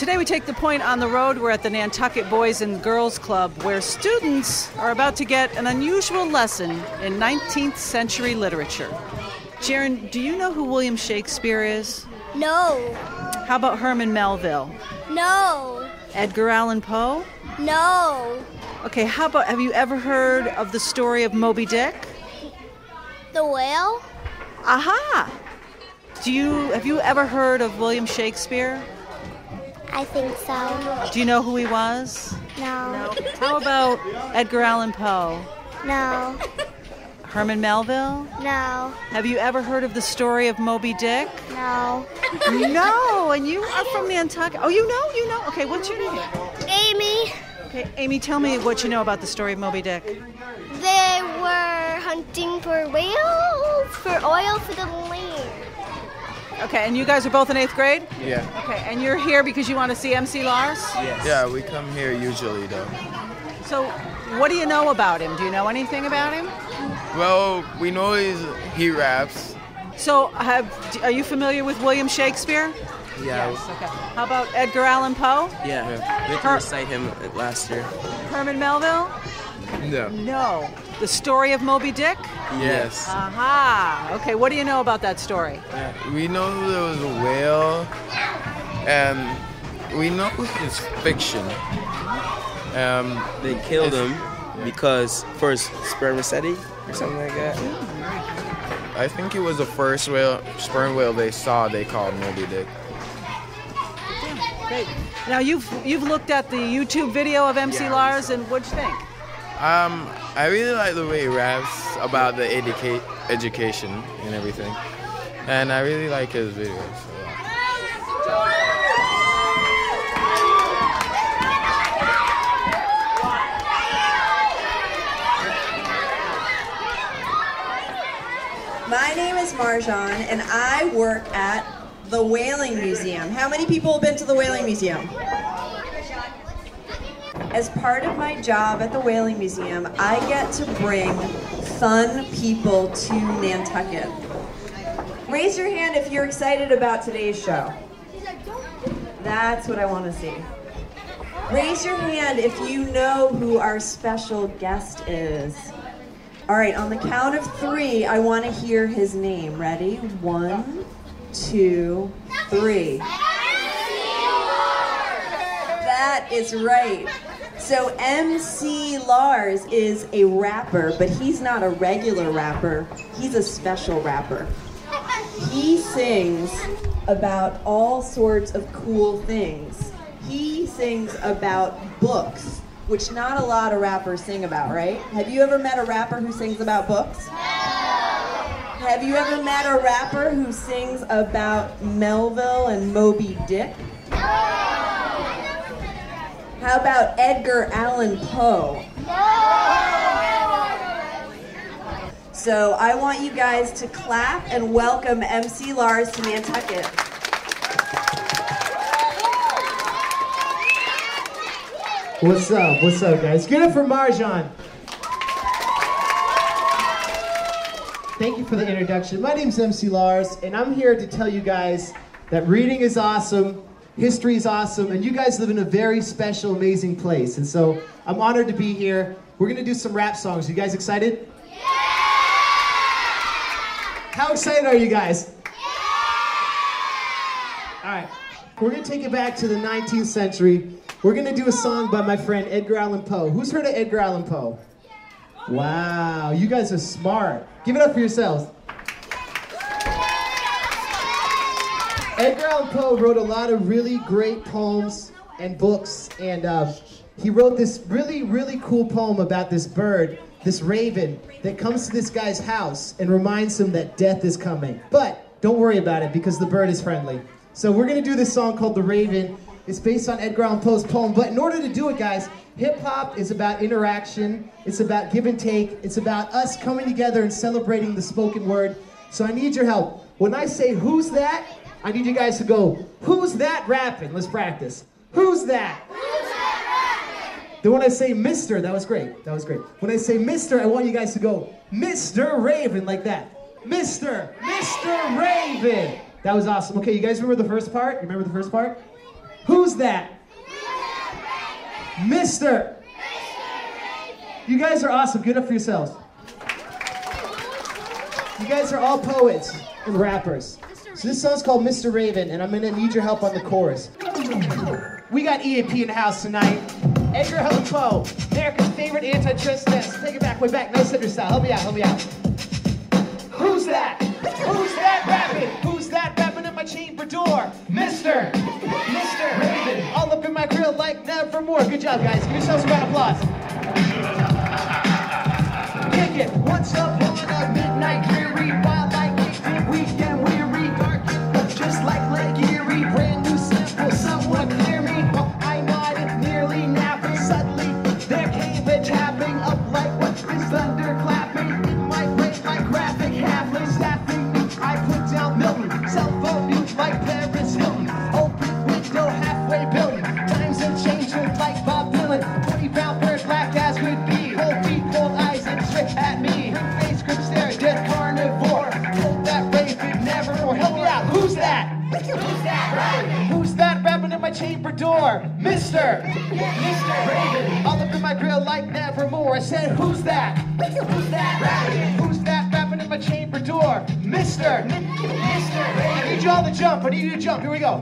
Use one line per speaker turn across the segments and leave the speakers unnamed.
Today we take the point on the road. We're at the Nantucket Boys and Girls Club, where students are about to get an unusual lesson in 19th century literature. Sharon, do you know who William Shakespeare is?
No.
How about Herman Melville?
No.
Edgar Allan Poe?
No.
Okay, how about, have you ever heard of the story of Moby Dick?
The whale?
Aha! Have you ever heard of William Shakespeare?
I think so.
Do you know who he was?
No.
How about Edgar Allan Poe?
No.
Herman Melville?
No.
Have you ever heard of the story of Moby Dick?
No.
No, and you are from Nantucket. Oh, you know. Okay, what's your name?
Amy.
Okay, Amy, tell me what you know about the story of Moby Dick.
They were hunting for whales, for oil for the land.
Okay, and you guys are both in 8th grade?
Yeah.
Okay, and you're here because you want to see MC Lars?
Yes. Yeah, we come here usually though.
So, what do you know about him? Do you know anything about him?
Well, we know he raps.
So, are you familiar with William Shakespeare?
Yeah.
Yes, okay. How about Edgar Allan Poe?
Yeah, we had to recite him last year.
Herman Melville?
No.
No. The story of Moby Dick?
Yes.
Aha. Okay, what do you know about that story?
We know there was a whale, and we know it's fiction.
They killed him because first spermaceti or something like that.
I think it was the first sperm whale they saw. They called Moby Dick.
Great. Now you've looked at the YouTube video of MC Lars, and what'd you think?
I really like the way he raps about the education and everything, and I really like his videos a lot.
My name is Marjan, and I work at the Whaling Museum. How many people have been to the Whaling Museum? As part of my job at the Whaling Museum, I get to bring fun people to Nantucket. Raise your hand if you're excited about today's show. That's what I want to see. Raise your hand if you know who our special guest is. All right, on the count of 3, I want to hear his name. Ready? 1, 2, 3. That is right. So MC Lars is a rapper, but he's not a regular rapper. He's a special rapper. He sings about all sorts of cool things. He sings about books, which not a lot of rappers sing about, right? Have you ever met a rapper who sings about books? No. Have you ever met a rapper who sings about Melville and Moby Dick? No. How about Edgar Allan Poe? No. So I want you guys to clap and welcome MC Lars to Nantucket.
What's up guys? Give it up for Marjan. Thank you for the introduction. My name's MC Lars, and I'm here to tell you guys that reading is awesome, history is awesome, and you guys live in a very special, amazing place. And so I'm honored to be here. We're gonna do some rap songs. You guys excited? Yeah! How excited are you guys? Yeah! All right, we're gonna take it back to the 19th century. We're gonna do a song by my friend Edgar Allan Poe. Who's heard of Edgar Allan Poe? Wow, you guys are smart. Give it up for yourselves. Edgar Allan Poe wrote a lot of really great poems and books, and he wrote this really, really cool poem about this bird, this raven, that comes to this guy's house and reminds him that death is coming. But don't worry about it, because the bird is friendly. So we're gonna do this song called The Raven. It's based on Edgar Allan Poe's poem, but in order to do it, guys, hip-hop is about interaction, it's about give and take, it's about us coming together and celebrating the spoken word. So I need your help. When I say, who's that? I need you guys to go, who's that rapping? Let's practice. Who's that? Who's that rapping? Then when I say Mr., that was great, that was great. When I say Mr., I want you guys to go, Mr. Raven, like that. Mr. Raven. That was awesome. Okay, you guys remember the first part? You remember the first part? Who's that? Mr. You guys are awesome. Give it up for yourselves. You guys are all poets and rappers. So this song's called Mr. Raven, and I'm going to need your help on the chorus. We got EAP in the house tonight. Edgar Allan Poe, America's favorite anti-trustess. Take it back, way back. Nice under style. Help me out, help me out. Who's that? Who's that rapping? Who's that rapping at my chamber door? Mr. Raven. All up in my grill like nevermore. Good job, guys. Give yourselves a round of applause. Kick it. What's up on a midnight dreary? Wild like weekend, weekend weary. Dark, just like Lake Erie. Brand new sample, someone clear me. Oh, I nodded nearly napping. Suddenly, there came a tapping up like what is thunder clapping. In my brain, like graphic Hamlet staffing me. I put down Milton, cell phone mute like Paris Hilton. Open window, halfway building. Times are changing like Bob Dylan. 20-pound bird, black as could be. Cold feet, cold eyes, and straight at me. Her face could stare, dead carnivore. Told that Raven nevermore. Help me out, who's that? Who's that rapping? Who's that rapping at my chamber door? Mr. Raven. All up in my grill like nevermore. I said, who's that? Who's that rapping? Who's that rapping at my chamber door? Mr. Raven. I need you all to jump. I need you to jump. Here we go.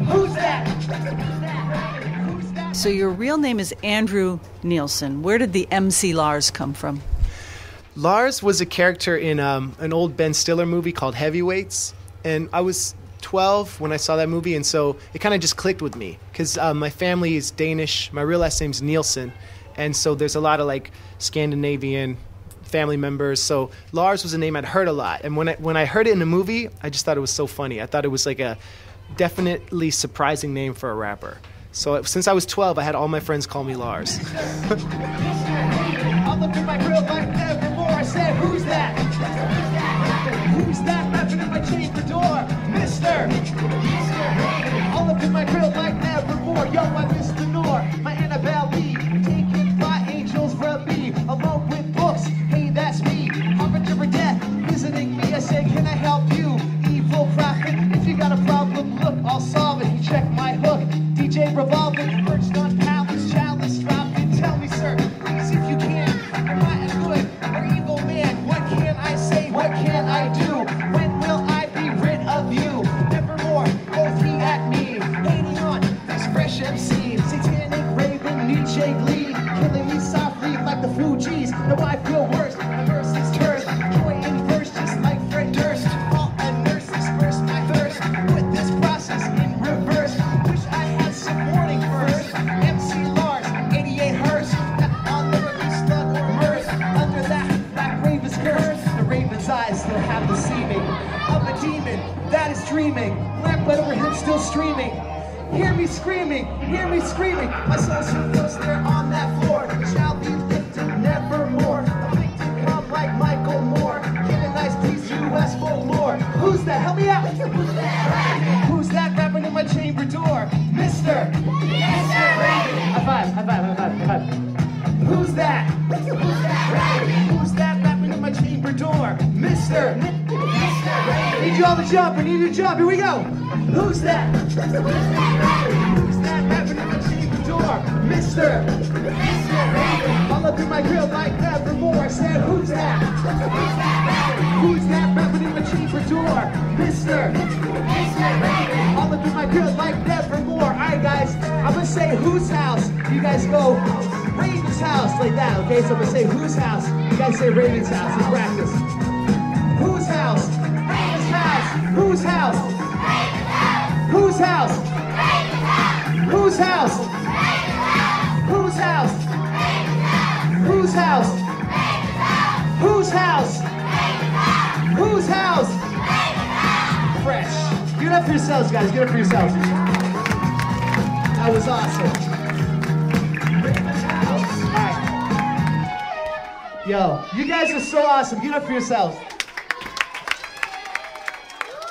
Who's that? Who's that?
So your real name is Andrew Nielsen. Where did the MC Lars come from?
Lars was a character in an old Ben Stiller movie called Heavyweights, and I was 12 when I saw that movie, and so it kind of just clicked with me because my family is Danish. My real last name's Nielsen, and so there's a lot of like Scandinavian family members. So Lars was a name I'd heard a lot, and when I heard it in the movie, I just thought it was so funny. I thought it was like a definitely surprising name for a rapper. So since I was 12, I had all my friends call me Lars.
All up in my grill like nevermore. I said, who's that? Who's that rapping in my chamber door? Mr. All up in my grill like nevermore. Yo, I miss the Nor, my Annabelle Lee, taken by angels from me, along with books. Hey, that's me. Harbinger of death, visiting me. I said, can I help you? Evil prophet, if you got a problem, look, I'll solve it. He checked my hook. DJ revolving, perched on palace, chalice dropping. Tell me, sir, please, if you can, am I a good or evil man? What can I say? What can I do? When will I be rid of you? Nevermore, both he at me, hating on this fresh MC, satanic raven, Nietzsche Glee, killing me softly like the Fugees. Now I feel worse, my verse is cursed, joy in verse just like Fred Durst. All a nurse disperse my thirst with this process in reverse. Wish I had some warning first. MC Lars, 88 Hearst. I'll never be stuck or immersed under that black raven's curse. The raven's eyes still have the seeming of a demon that is dreaming. Lamplight over him still streaming. Hear me screaming, hear me screaming. My soul still floats there on that floor. Shall be lifted nevermore. Afflicted come like Michael Moore. Get a nice piece of US folklore. Who's that? Help me out. Who's that rapping? Who's that rapping in my chamber door? Mr. Raven. High five, high five, high five, high five. Who's that? Who's that rapping? Who's that rapping in my chamber door? Mr. Raven. I need you all to jump. I need you to jump. Here we go. Who's that? Who's that rapping? Who's that rapping in my chamber door? Mr. Raven. All up in my grill like nevermore. I said, who's that? Who's that rapping? Who's that rapping in my chamber door? Mr. Raven. All up in my grill like nevermore. All right, guys. I'm gonna say whose house. You guys go Raven's house like that. Okay, so I'm gonna say whose house. You guys say Raven's house. Let's practice. Whose house? Raven's house. Whose house? Raven's house. Whose house? Raven's house. Whose house? Raven's house. Whose house? Raven's house. Whose house? Raven's house. Whose house? Raven's house. Whose house? Raven's house. Fresh. Give it up for yourselves, guys. Give it up for yourselves. That was awesome. Raven's house. All right. Yo, you guys are so awesome. Give it up for yourselves.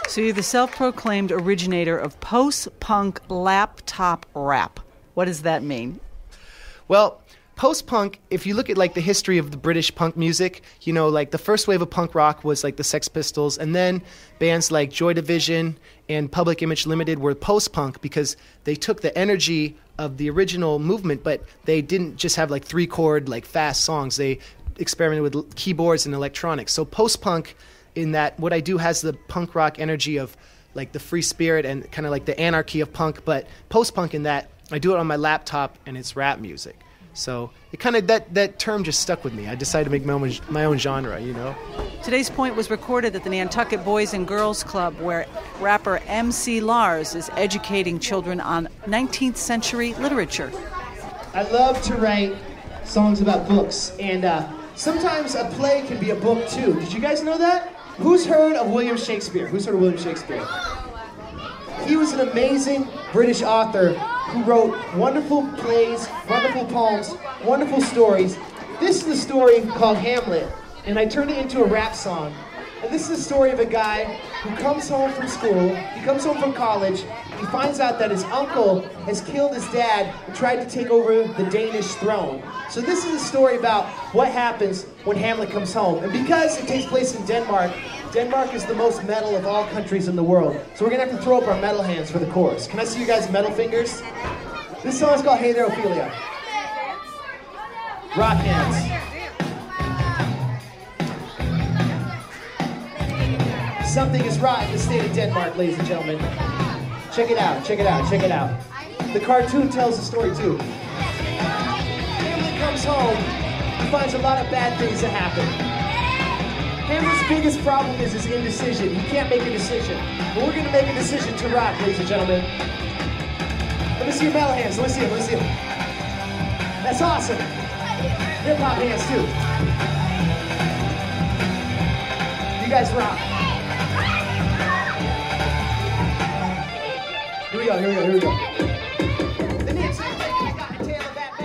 So you're the self-proclaimed originator of post-punk laptop rap. What does that mean?
Well, post-punk, if you look at like the history of the British punk music, you know, like the first wave of punk rock was like the Sex Pistols, and then bands like Joy Division and Public Image Limited were post-punk because they took the energy of the original movement, but they didn't just have like 3-chord, like fast songs. They experimented with keyboards and electronics. So post-punk, in that what I do has the punk rock energy of like the free spirit and kind of like the anarchy of punk, but post-punk in that I do it on my laptop and it's rap music. So it kind of, that term just stuck with me. I decided to make my own genre, you know.
Today's Point was recorded at the Nantucket Boys and Girls Club, where rapper MC Lars is educating children on 19th century literature.
I love to write songs about books, and sometimes a play can be a book too. Did you guys know that? Who's heard of William Shakespeare? He was an amazing British author who wrote wonderful plays, wonderful poems, wonderful stories. This is a story called Hamlet, and I turned it into a rap song. And this is a story of a guy who comes home from school, he comes home from college, he finds out that his uncle has killed his dad and tried to take over the Danish throne. So this is a story about what happens when Hamlet comes home. And because it takes place in Denmark, Denmark is the most metal of all countries in the world. So we're gonna have to throw up our metal hands for the chorus. Can I see you guys' metal fingers? This song is called Hey There, Ophelia. Rock hands. Something is right in the state of Denmark, ladies and gentlemen. Check it out, check it out, check it out. The cartoon tells the story too. Hamlet comes home, he finds a lot of bad things that happen. Hamlet's biggest problem is his indecision. He can't make a decision. But we're gonna make a decision to rock, ladies and gentlemen. Let me see your metal hands, let me see them, let me see them. That's awesome. Hip hop hands too. You guys rock. Here we go, here we go, here we go.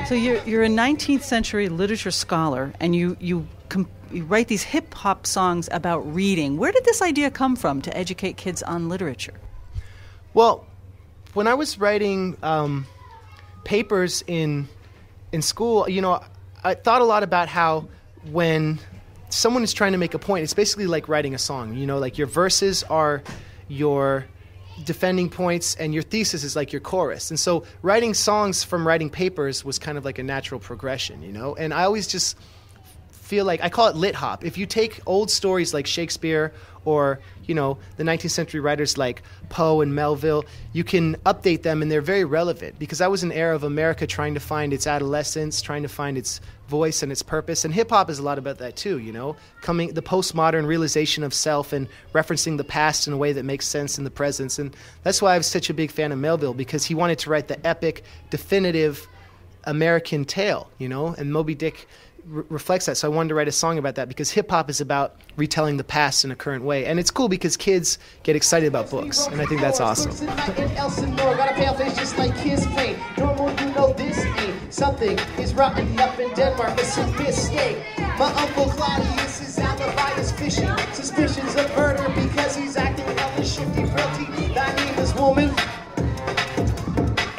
So you're a 19th century literature scholar, and you write these hip hop songs about reading. Where did this idea come from to educate kids on literature?
Well, when I was writing papers in school, you know, I thought a lot about how when someone is trying to make a point, it's basically like writing a song. You know, like your verses are your defending points and your thesis is like your chorus. And so writing songs from writing papers was kind of like a natural progression, you know? And I always just feel like, I call it lit hop. If you take old stories like Shakespeare or, you know, the 19th century writers like Poe and Melville, you can update them and they're very relevant because that was an era of America trying to find its adolescence, trying to find its voice and its purpose. And hip hop is a lot about that too, you know, the postmodern realization of self and referencing the past in a way that makes sense in the present. And that's why I was such a big fan of Melville, because he wanted to write the epic, definitive American tale, you know, and Moby Dick reflects that. So I wanted to write a song about that because hip-hop is about retelling the past in a current way. And it's cool because kids get excited about books, and I think that's awesome. Something is rotten up in Denmark, a sophistic. My uncle Claudius is alibi is fishing. Suspicions of murder because he's acting hella shifty. Realty, thy name is woman.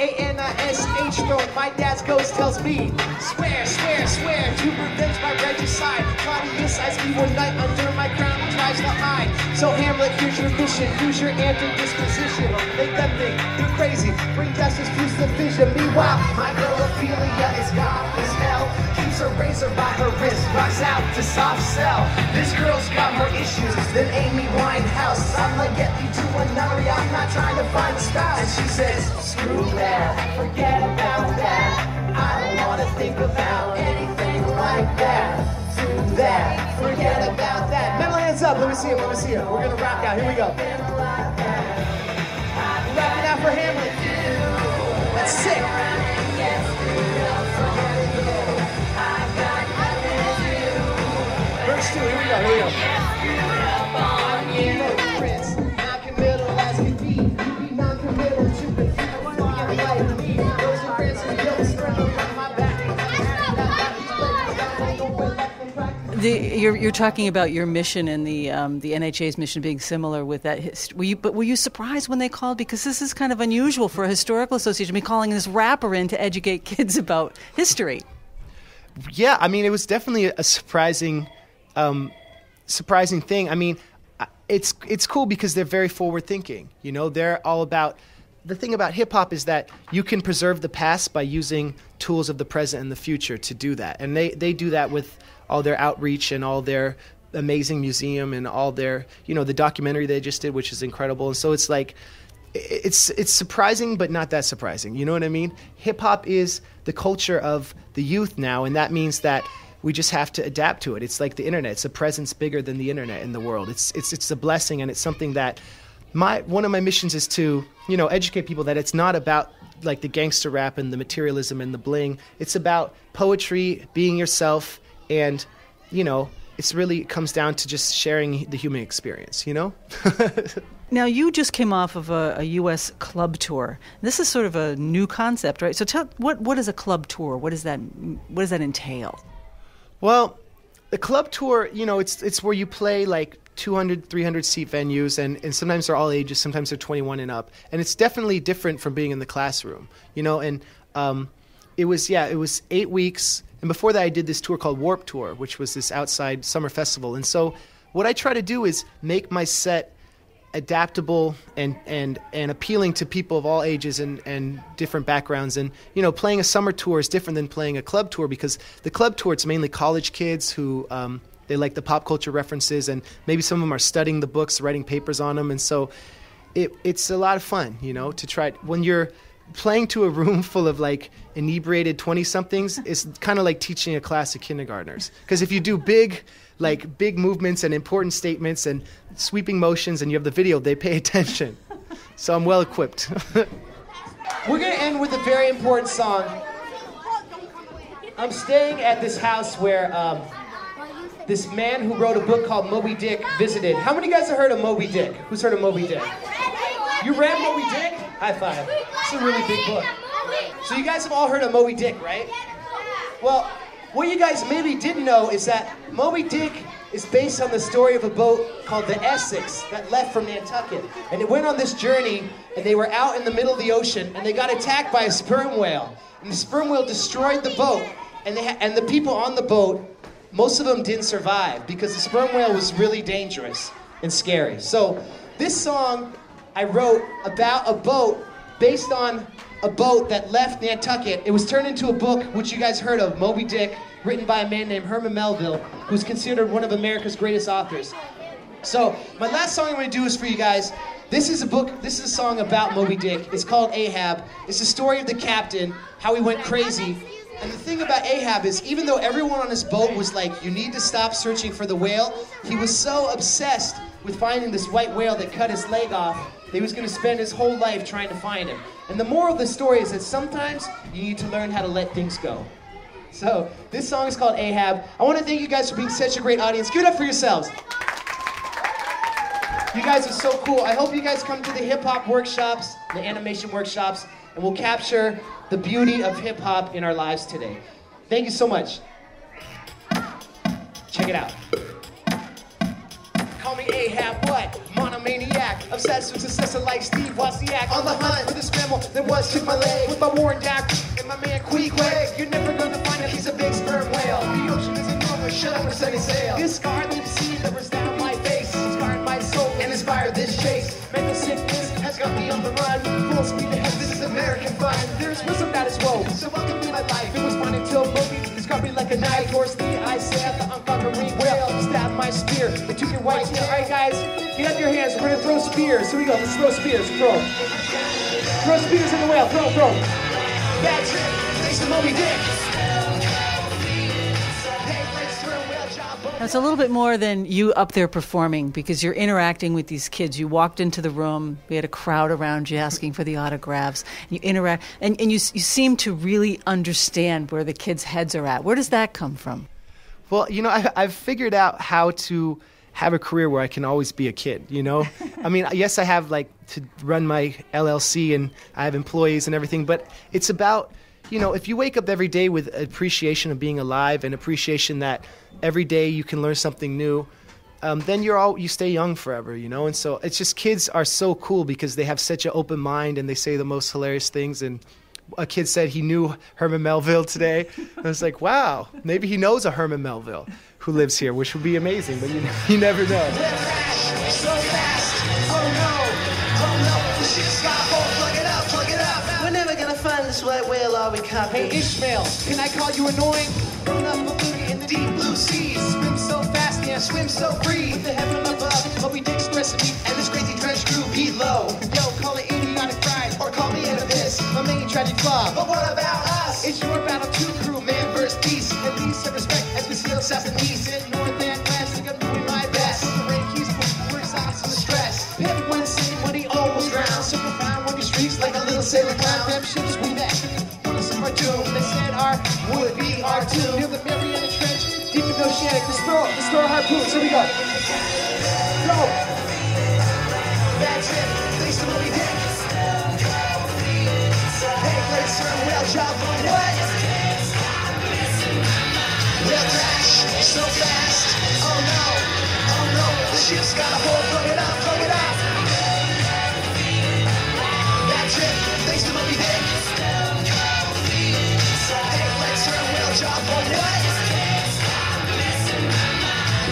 A-N-I-S-H throne, my dad's ghost tells me. Swear, swear, swear to revenge my regicide. Claudius eyes me one night under my crown and tries to hide. So Hamlet, here's your mission, use your anti-disposition. Make them think you're crazy, bring justice, fuse the vision. Meanwhile, my girl Ophelia is gone as hell. Keeps her razor by her wrist, rocks out to soft sell. This girl's got more issues than Amy Winehouse. I'ma get you to a nunnery, I'm not trying to find a spouse. And she says, screw that, forget about that. I don't wanna think about anything like that. Do that, forget about that. Metal hands up, let me see it, let me see it. We're gonna rock out, here we go. We're rocking out for Hamlet. That's sick. Verse 2, here we go, here we go. Non-committal as can be. You be non-committal to the like me. Those are friends who don't struggle on my back.
You're talking about your mission and the NHA's mission being similar with that. Were you surprised when they called? Because this is kind of unusual for a historical association to be calling this rapper in to educate kids about history.
Yeah, I mean, it was definitely a surprising thing. I mean, it's cool because they're very forward thinking. You know, they're all about. The thing about hip hop is that you can preserve the past by using tools of the present and the future to do that, and they do that with all their outreach and all their amazing museum and all their, you know, the documentary they just did, which is incredible. And so it's like, it's surprising, but not that surprising. You know what I mean? Hip hop is the culture of the youth now, and that means that we just have to adapt to it. It's like the internet. It's a presence bigger than the internet in the world. It's a blessing, and it's something that one of my missions is to, you know, educate people that it's not about like the gangster rap and the materialism and the bling. It's about poetry, being yourself, and, you know, it comes down to just sharing the human experience, you know?
Now, you just came off of a U.S. club tour. This is sort of a new concept, right? So what is a club tour? What does that entail?
Well, the club tour, you know, it's where you play like 200, 300 seat venues, and sometimes they're all ages, sometimes they're 21 and up. And it's definitely different from being in the classroom, you know? And it was 8 weeks. And before that, I did this tour called Warp Tour, which was this outside summer festival. And so what I try to do is make my set adaptable and appealing to people of all ages and different backgrounds. And, you know, playing a summer tour is different than playing a club tour, because the club tour, it's mainly college kids who they like the pop culture references, and maybe some of them are studying the books, writing papers on them. And so it's a lot of fun, you know, to try. When you're playing to a room full of like inebriated 20-somethings, it's kind of like teaching a class of kindergartners. Because if you do big movements and important statements and sweeping motions and you have the video, they pay attention. So I'm well equipped. We're going to end with a very important song. I'm staying at this house where this man who wrote a book called Moby Dick visited. How many guys have heard of Moby Dick? Who's heard of Moby Dick? You read Moby Dick? High five. It's a really big book. So you guys have all heard of Moby Dick, right? Well, what you guys maybe didn't know is that Moby Dick is based on the story of a boat called the Essex that left from Nantucket. And it went on this journey, and they were out in the middle of the ocean, and they got attacked by a sperm whale. And the sperm whale destroyed the boat, and the people on the boat, most of them didn't survive because the sperm whale was really dangerous and scary. So this song I wrote about a boat based on a boat that left Nantucket. It was turned into a book, which you guys heard of, Moby Dick, written by a man named Herman Melville, who's considered one of America's greatest authors. So my last song I'm going to do is for you guys. This is a song about Moby Dick. It's called Ahab. It's the story of the captain, how he went crazy. And the thing about Ahab is, even though everyone on his boat was like, you need to stop searching for the whale, he was so obsessed with finding this white whale that cut his leg off that he was going to spend his whole life trying to find him. And the moral of the story is that sometimes you need to learn how to let things go. So this song is called Ahab. I want to thank you guys for being such a great audience. Give it up for yourselves. You guys are so cool. I hope you guys come to the hip-hop workshops, the animation workshops, and we'll capture the beauty of hip-hop in our lives today. Thank you so much. Check it out. Call me Ahab, what? Monomaniac, obsessed with success like Steve Wozniak. On the hunt for this mammal that once took my leg, with my worn down and my man Queequeg. You're never gonna find him, he's a big sperm whale. The ocean is enormous, shut up and set sail. This scar that you see that runs down my face scarred my soul and inspired this chase. Mental sickness has got me on the run, full speed ahead, this is American fun. There's wisdom that is woke, so welcome to my life. It was fun until Moby described me like a knife. Towards me, I said the unconquering whale stabbed my spear into your white tail. Alright guys, get up your hands, we're gonna throw spears. Here we go, let's throw spears, throw. Throw spears in the whale, throw. That's it, thanks to Moby Dick.
Now, it's a little bit more than you up there performing, because you're interacting with these kids. You walked into the room, we had a crowd around you asking for the autographs. You interact, and you seem to really understand where the kids' heads are at. Where does that come from?
Well, you know, I've figured out how to have a career where I can always be a kid, you know? I mean, yes, I have like to run my LLC and I have employees and everything, but it's about, you know, if you wake up every day with appreciation of being alive and appreciation that every day you can learn something new, then you stay young forever, you know? And so it's just, kids are so cool because they have such an open mind and they say the most hilarious things. And a kid said he knew Herman Melville today. I was like, wow, maybe he knows a Herman Melville who lives here, which would be amazing, but you never know.
We're never gonna find this white whale, are we, cop? Hey, Ishmael, can I call you annoying? Grown up balloon in the deep blue seas. Swim so fast, yeah, swim so free. With the heaven above, Moby Dick's recipe, and this crazy dredge crew beat low. Yo, call it idiotic pride, or call me Oedipus, my main tragic flaw. But what about us? It's your battle too, crew, man versus beast. At least have respect as we sail south and east. In north and west, I'm doing my best. The rain keeps pushing, we're exhausted with stress. Pip went sing when he almost drowned. So profound when he streaks like a little sailor clown. Them ships we met, put us in our doom. They said our would be our tomb. Near the Mariana Trench, deep in Oceanic, the store harpoons. Here we go. Go. That's it. Thanks to Moby Dick. Hey, let's turn whale job on what? Whale crash so fast. Oh no, the ship's got a hole. Plug it up, plug it up. That's it. Thanks to Moby Dick. Hey, let's turn whale job on what?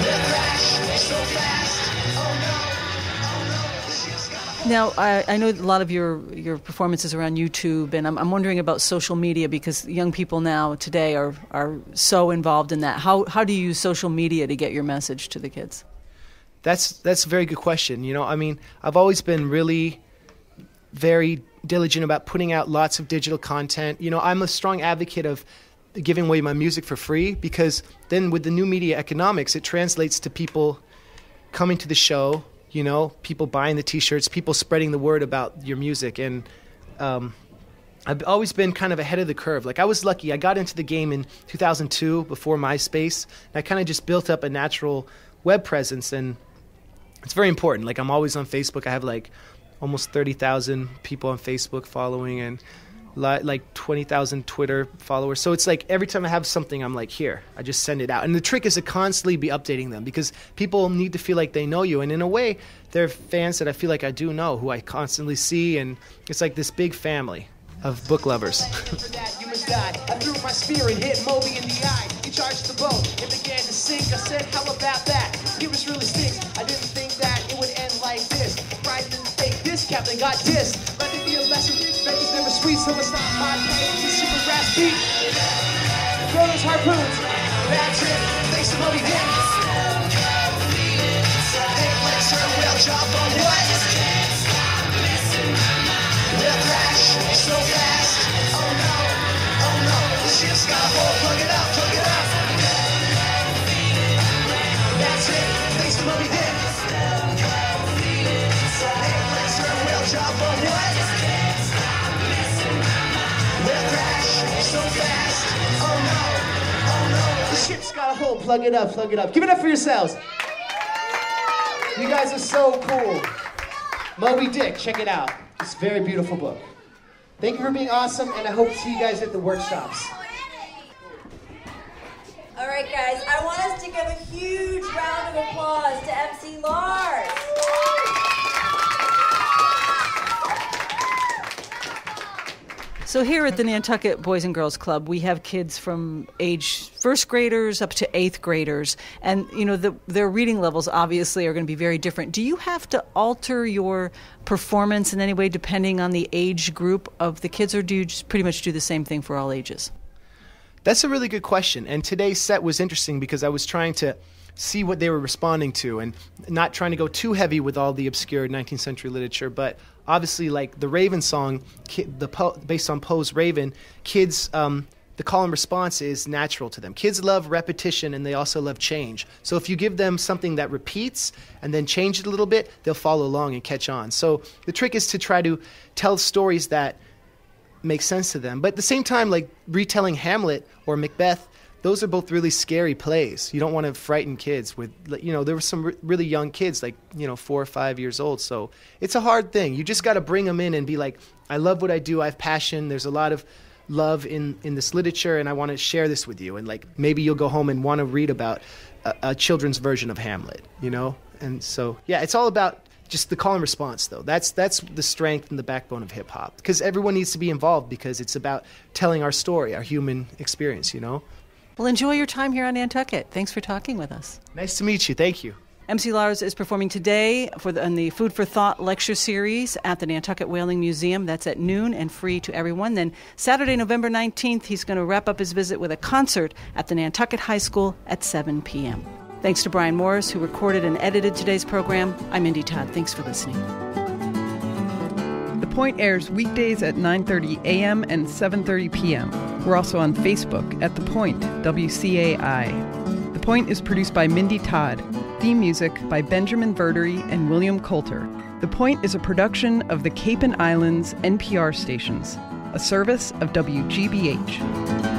Whale crash so fast. Oh no, the ship's got a hole.
Now, I know a lot of your performances are on YouTube, and I'm wondering about social media, because young people now today are so involved in that. How do you use social media to get your message to the kids?
That's a very good question. I mean, I've always been really very diligent about putting out lots of digital content. I'm a strong advocate of giving away my music for free, because then with the new media economics, it translates to people coming to the show, people buying the T-shirts, people spreading the word about your music. And I've always been kind of ahead of the curve. Like, I was lucky. I got into the game in 2002 before MySpace, and I kind of just built up a natural web presence, and it's very important. Like, I'm always on Facebook. I have like almost 30,000 people on Facebook following, and like 20,000 Twitter followers. So it's like every time I have something, I'm like, here, I just send it out. And the trick is to constantly be updating them, because people need to feel like they know you. And in a way, they're fans that I feel like I do know, who I constantly see. And it's like this big family of book lovers.
You must die. I threw my spear and hit Moby in the eye. He charged the boat and began to sink. I said, how about that? It was really stinks. I didn't think that it would end like this. Pride didn't fake this, Captain got dissed. Let it be a lesson. Vengeance never sweet, so it's not my pain. It's super fast beat. Throw those harpoons. That's it. Thanks to Moby Dick. Hey, let's turn whale job on what? Whale crash so fast. Oh no, the ship's got a hole. Plug it up, plug it up. That's it. Thanks to Moby Dick. Hey, let's turn whale job on what? Whale crash so fast. Oh no, the ship's got a hole. Plug it up, plug it up. Give it up for yourselves. You guys are so cool. Moby Dick, check it out. It's a very beautiful book. Thank you for being awesome, and I hope to see you guys at the workshops.
All right, guys, I want us to give a huge round of applause to MC Lars.
So here at the Nantucket Boys and Girls Club, we have kids from age first graders up to eighth graders. And, their reading levels obviously are going to be very different. Do you have to alter your performance in any way depending on the age group of the kids, or do you just pretty much do the same thing for all ages?
That's a really good question. And today's set was interesting because I was trying to see what they were responding to and not trying to go too heavy with all the obscure 19th century literature. But obviously, like the Raven song, based on Poe's Raven, kids, the call and response is natural to them. Kids love repetition, and they also love change. So if you give them something that repeats and then change it a little bit, they'll follow along and catch on. So the trick is to try to tell stories that make sense to them. But at the same time, like retelling Hamlet or Macbeth, those are both really scary plays. You don't want to frighten kids with, there were some really young kids, 4 or 5 years old. So it's a hard thing. You just got to bring them in and be like, I love what I do. I have passion. There's a lot of love in this literature, and I want to share this with you. And maybe you'll go home and want to read about a children's version of Hamlet, And so, yeah, it's all about just the call and response, though. That's the strength and the backbone of hip hop, because everyone needs to be involved, because it's about telling our story, our human experience, you know?
Well, enjoy your time here on Nantucket. Thanks for talking with us.
Nice to meet you. Thank you.
MC Lars is performing today in the Food for Thought lecture series at the Nantucket Whaling Museum. That's at noon and free to everyone. Then Saturday, November 19th, he's going to wrap up his visit with a concert at the Nantucket High School at 7 p.m. Thanks to Brian Morris, who recorded and edited today's program. I'm Indy Todd. Thanks for listening.
The Point airs weekdays at 9:30 a.m. and 7:30 p.m. We're also on Facebook at The Point, WCAI. The Point is produced by Mindy Todd. Theme music by Benjamin Verdery and William Coulter. The Point is a production of the Cape and Islands NPR stations, a service of WGBH.